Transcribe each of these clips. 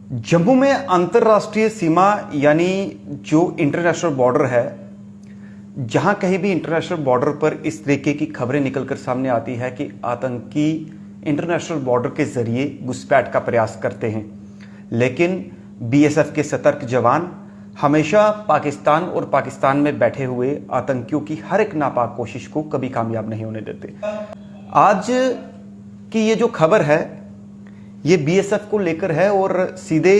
जम्मू में अंतर्राष्ट्रीय सीमा यानी जो इंटरनेशनल बॉर्डर है, जहां कहीं भी इंटरनेशनल बॉर्डर पर इस तरीके की खबरें निकलकर सामने आती है कि आतंकी इंटरनेशनल बॉर्डर के जरिए घुसपैठ का प्रयास करते हैं, लेकिन बीएसएफ के सतर्क जवान हमेशा पाकिस्तान और पाकिस्तान में बैठे हुए आतंकियों की हर एक नापाक कोशिश को कभी कामयाब नहीं होने देते। आज की ये जो खबर है ये बीएसएफ को लेकर है और सीधे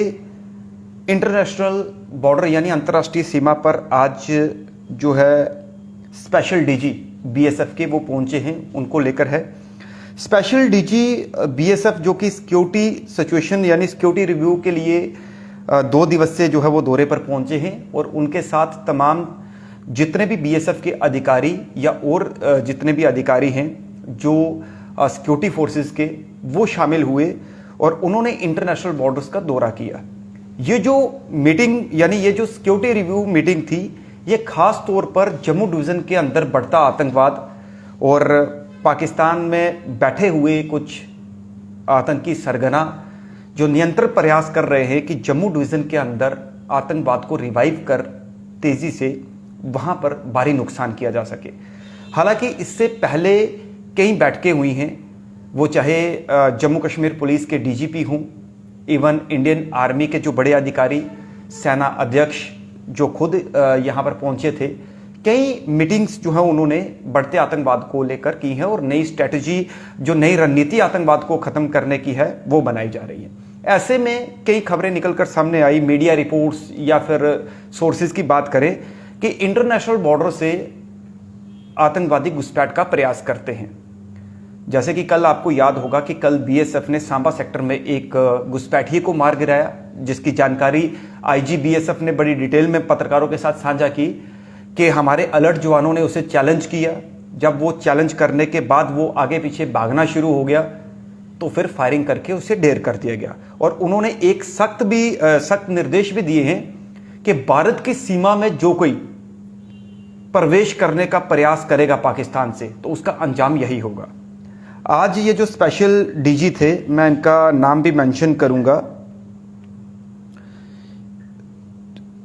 इंटरनेशनल बॉर्डर यानी अंतर्राष्ट्रीय सीमा पर आज जो है स्पेशल डीजी बीएसएफ के वो पहुंचे हैं, उनको लेकर है। स्पेशल डीजी बीएसएफ जो कि सिक्योरिटी सिचुएशन यानी सिक्योरिटी रिव्यू के लिए 2 दिवसीय जो है वो दौरे पर पहुंचे हैं और उनके साथ तमाम जितने भी बीएसएफ के अधिकारी या और जितने भी अधिकारी हैं जो सिक्योरिटी फोर्सेस के, वो शामिल हुए और उन्होंने इंटरनेशनल बॉर्डर्स का दौरा किया। ये जो मीटिंग यानी ये जो सिक्योरिटी रिव्यू मीटिंग थी, ये खास तौर पर जम्मू डिवीजन के अंदर बढ़ता आतंकवाद और पाकिस्तान में बैठे हुए कुछ आतंकी सरगना जो नियंत्रण प्रयास कर रहे हैं कि जम्मू डिवीजन के अंदर आतंकवाद को रिवाइव कर तेजी से वहां पर भारी नुकसान किया जा सके। हालांकि इससे पहले कई बैठकें हुई हैं, वो चाहे जम्मू कश्मीर पुलिस के डीजीपी हों, इवन इंडियन आर्मी के जो बड़े अधिकारी, सेना अध्यक्ष जो खुद यहाँ पर पहुंचे थे। कई मीटिंग्स जो है उन्होंने बढ़ते आतंकवाद को लेकर की है और नई स्ट्रेटजी जो नई रणनीति आतंकवाद को खत्म करने की है वो बनाई जा रही है। ऐसे में कई खबरें निकलकर सामने आई, मीडिया रिपोर्ट्स या फिर सोर्सेज की बात करें कि इंटरनेशनल बॉर्डर से आतंकवादी घुसपैठ का प्रयास करते हैं। जैसे कि कल आपको याद होगा कि कल बीएसएफ ने सांबा सेक्टर में एक घुसपैठिए को मार गिराया, जिसकी जानकारी आईजी बीएसएफ ने बड़ी डिटेल में पत्रकारों के साथ साझा की कि हमारे अलर्ट जवानों ने उसे चैलेंज किया। जब वो चैलेंज करने के बाद वो आगे पीछे भागना शुरू हो गया तो फिर फायरिंग करके उसे ढेर कर दिया गया। और उन्होंने एक सख्त निर्देश भी दिए हैं कि भारत की सीमा में जो कोई प्रवेश करने का प्रयास करेगा पाकिस्तान से तो उसका अंजाम यही होगा। आज ये जो स्पेशल डीजी थे, मैं इनका नाम भी मेंशन करूंगा।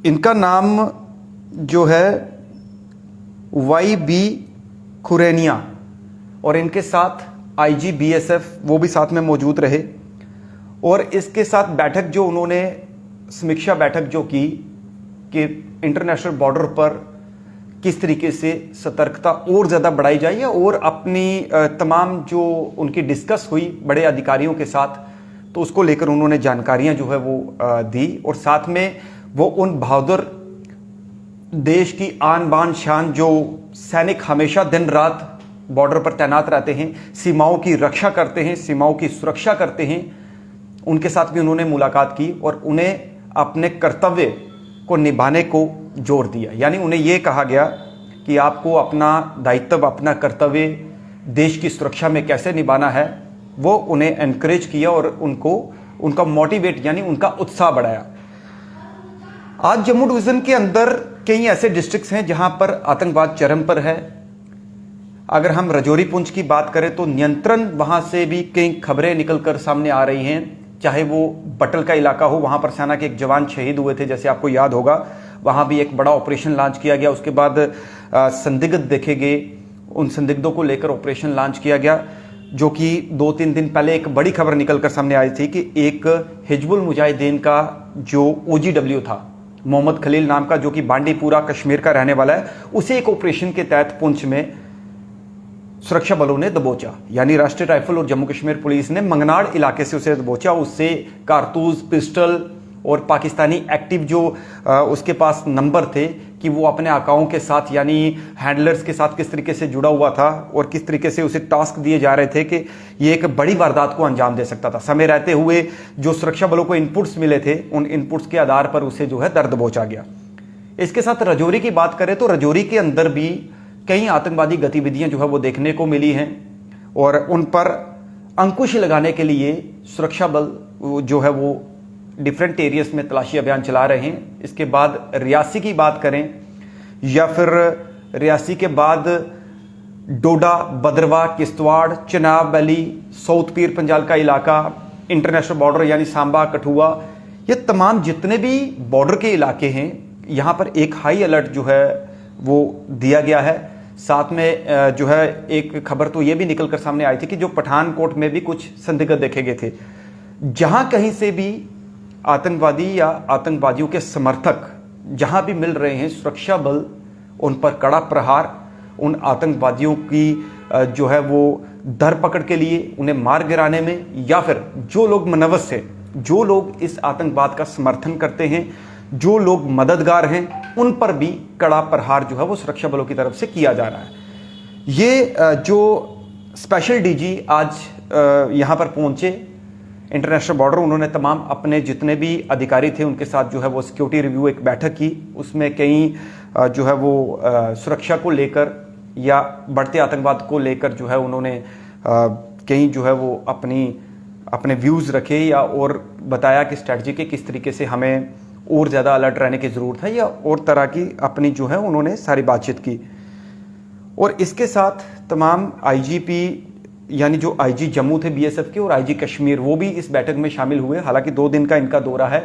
इनका नाम जो है YB खुरैनिया और इनके साथ आईजी बीएसएफ वो भी साथ में मौजूद रहे। और इसके साथ बैठक जो उन्होंने समीक्षा बैठक जो की कि इंटरनेशनल बॉर्डर पर किस तरीके से सतर्कता और ज़्यादा बढ़ाई जाए और अपनी तमाम जो उनकी डिस्कस हुई बड़े अधिकारियों के साथ, तो उसको लेकर उन्होंने जानकारियां जो है वो दी। और साथ में वो उन बहादुर देश की आन बान शान जो सैनिक हमेशा दिन रात बॉर्डर पर तैनात रहते हैं, सीमाओं की रक्षा करते हैं, सीमाओं की सुरक्षा करते हैं, उनके साथ भी उन्होंने मुलाकात की और उन्हें अपने कर्तव्य को निभाने को जोर दिया। यानी उन्हें यह कहा गया कि आपको अपना दायित्व, अपना कर्तव्य देश की सुरक्षा में कैसे निभाना है, वो उन्हें एनकरेज किया और उनका मोटिवेट यानी उनका उत्साह बढ़ाया। आज जम्मू डिवीजन के अंदर कई ऐसे डिस्ट्रिक्ट्स हैं जहां पर आतंकवाद चरम पर है। अगर हम रजौरी पुंछ की बात करें तो नियंत्रण वहां से भी कई खबरें निकलकर सामने आ रही हैं, चाहे वो बटल का इलाका हो, वहां पर सेना के एक जवान शहीद हुए थे, जैसे आपको याद होगा। वहां भी एक बड़ा ऑपरेशन लॉन्च किया गया। उसके बाद संदिग्ध देखे गए, उन संदिग्धों को लेकर ऑपरेशन लॉन्च किया गया, जो कि 2-3 दिन पहले एक बड़ी खबर निकलकर सामने आई थी कि एक हिजबुल मुजाहिदीन का जो OGW था, मोहम्मद खलील नाम का, जो कि बांडीपुरा कश्मीर का रहने वाला है, उसे एक ऑपरेशन के तहत पुंछ में सुरक्षा बलों ने दबोचा। यानी राष्ट्रीय राइफल और जम्मू कश्मीर पुलिस ने मंगनाड़ इलाके से उसे दबोचा। उससे कारतूस, पिस्टल और पाकिस्तानी एक्टिव जो उसके पास नंबर थे कि वो अपने आकाओं के साथ यानी हैंडलर्स के साथ किस तरीके से जुड़ा हुआ था और किस तरीके से उसे टास्क दिए जा रहे थे कि ये एक बड़ी वारदात को अंजाम दे सकता था। समय रहते हुए जो सुरक्षा बलों को इनपुट्स मिले थे, उन इनपुट्स के आधार पर उसे जो है दर्द दबोचा गया। इसके साथ रजौरी की बात करें तो रजौरी के अंदर भी कई आतंकवादी गतिविधियां जो है वो देखने को मिली हैं और उन पर अंकुश लगाने के लिए सुरक्षा बल जो है वो डिफरेंट एरियाज में तलाशी अभियान चला रहे हैं। इसके बाद रियासी की बात करें या फिर रियासी के बाद डोडा, बदरवा, किश्तवाड़, चिनाब वैली, साउथ पीर पंजाल का इलाका, इंटरनेशनल बॉर्डर यानी सांबा, कठुआ, ये तमाम जितने भी बॉर्डर के इलाके हैं, यहाँ पर एक हाई अलर्ट जो है वो दिया गया है। साथ में जो है एक खबर तो ये भी निकल कर सामने आई थी कि जो पठानकोट में भी कुछ संदिग्ध देखे गए थे। जहां कहीं से भी आतंकवादी या आतंकवादियों के समर्थक जहां भी मिल रहे हैं, सुरक्षा बल उन पर कड़ा प्रहार, उन आतंकवादियों की जो है वो धरपकड़ के लिए उन्हें मार गिराने में, या फिर जो लोग मनवस है, जो लोग इस आतंकवाद का समर्थन करते हैं, जो लोग मददगार हैं, उन पर भी कड़ा प्रहार जो है वो सुरक्षा बलों की तरफ से किया जा रहा है। ये जो स्पेशल डीजी आज यहाँ पर पहुंचे इंटरनेशनल बॉर्डर, उन्होंने तमाम अपने जितने भी अधिकारी थे उनके साथ जो है वो सिक्योरिटी रिव्यू एक बैठक की। उसमें कई जो है वो सुरक्षा को लेकर या बढ़ते आतंकवाद को लेकर जो है उन्होंने कई जो है वो अपने व्यूज़ रखे या और बताया कि स्ट्रैटेजी के किस तरीके से हमें और ज़्यादा अलर्ट रहने की ज़रूरत है, या और तरह की अपनी जो है उन्होंने सारी बातचीत की। और इसके साथ तमाम आईजीपी यानी जो आईजी जम्मू थे बीएसएफ के और आईजी कश्मीर, वो भी इस बैठक में शामिल हुए। हालांकि 2 दिन का इनका दौरा है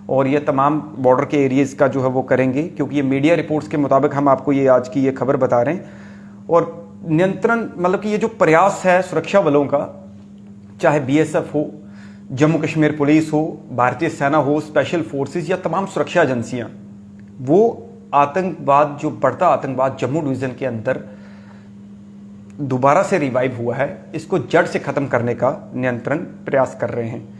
और ये तमाम बॉर्डर के एरियाज़ का जो है वो करेंगे, क्योंकि ये मीडिया रिपोर्ट्स के मुताबिक हम आपको ये आज की ये खबर बता रहे हैं। और नियंत्रण मतलब कि ये जो प्रयास है सुरक्षा बलों का, चाहे बीएसएफ हो, जम्मू कश्मीर पुलिस हो, भारतीय सेना हो, स्पेशल फोर्सेस या तमाम सुरक्षा एजेंसियां, वो आतंकवाद, जो बढ़ता आतंकवाद जम्मू डिवीज़न के अंदर दोबारा से रिवाइव हुआ है, इसको जड़ से ख़त्म करने का नियंत्रण प्रयास कर रहे हैं।